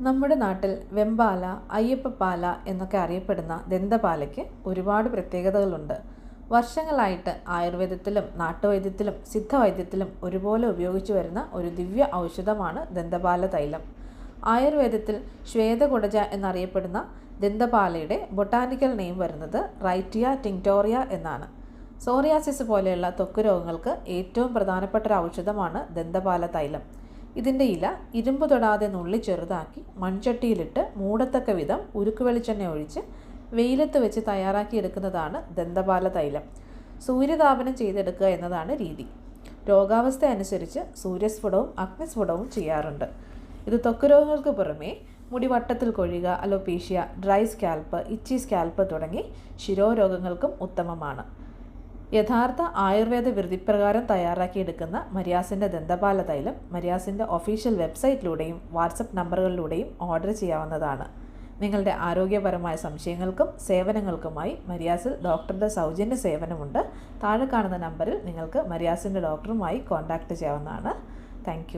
നമ്മുടെ നാട്ടിൽ വെമ്പാല, അയ്യപ്പപ്പാല എന്നൊക്കെ അറിയപ്പെടുന്ന ദന്തപാലയ്ക്ക് ഒരുപാട് പ്രത്യേകതകളുണ്ട്. വർഷങ്ങളായിട്ട് ആയുർവേദത്തിലും നാട്ടുവൈദ്യത്തിലും സിദ്ധവൈദ്യത്തിലും ഒരുപോലെ ഉപയോഗിച്ചു വരുന്ന ഒരു ദിവ്യ ഔഷധമാണ് ദന്തപാല തൈലം. ആയുർവേദത്തിൽ ശ്വേതകുടജ എന്നറിയപ്പെടുന്ന ദന്തപാലയുടെ ബൊട്ടാനിക്കൽ നെയിം വരുന്നത് റൈറ്റിയ ടിങ്ടോറിയ എന്നാണ്. സോറിയാസിസ് പോലെയുള്ള ത്വക്ക് രോഗങ്ങൾക്ക് ഏറ്റവും പ്രധാനപ്പെട്ട ഒരു ഔഷധമാണ് ദന്തപാല തൈലം. ഇതിൻ്റെ ഇല ഇരുമ്പ് തൊടാതെ നുള്ളി ചെറുതാക്കി മൺചട്ടിയിലിട്ട് മൂടത്തക്ക വിധം ഉരുക്ക് വെളിച്ചെണ്ണ ഒഴിച്ച് വെയിലത്ത് വെച്ച് തയ്യാറാക്കിയെടുക്കുന്നതാണ് ദന്തപാല തൈലം. സൂര്യതാപനം ചെയ്തെടുക്കുക എന്നതാണ് രീതി. രോഗാവസ്ഥ അനുസരിച്ച് സൂര്യസ്ഫുടവും അഗ്നിസ്ഫുടവും ചെയ്യാറുണ്ട്. ഇത് ത്വക്ക് രോഗങ്ങൾക്ക് പുറമേ മുടി വട്ടത്തിൽ കൊഴിയുക, അലോപീഷ്യ, ഡ്രൈ സ്കാൽപ്പ്, ഇച്ചി സ്കാൽപ്പ് തുടങ്ങി ശിരോരോഗങ്ങൾക്കും ഉത്തമമാണ്. യഥാർത്ഥ ആയുർവേദ വിധിപ്രകാരം തയ്യാറാക്കിയെടുക്കുന്ന മരിയാസിൻ്റെ ദന്തപാല തൈലം മരിയാസിൻ്റെ ഒഫീഷ്യൽ വെബ്സൈറ്റിലൂടെയും വാട്സപ്പ് നമ്പറുകളിലൂടെയും ഓർഡർ ചെയ്യാവുന്നതാണ്. നിങ്ങളുടെ ആരോഗ്യപരമായ സംശയങ്ങൾക്കും സേവനങ്ങൾക്കുമായി മരിയാസിൽ ഡോക്ടറുടെ സൗജന്യ സേവനമുണ്ട്. താഴെ കാണുന്ന നമ്പറിൽ നിങ്ങൾക്ക് മരിയാസിൻ്റെ ഡോക്ടറുമായി കോൺടാക്റ്റ് ചെയ്യാവുന്നതാണ്. താങ്ക്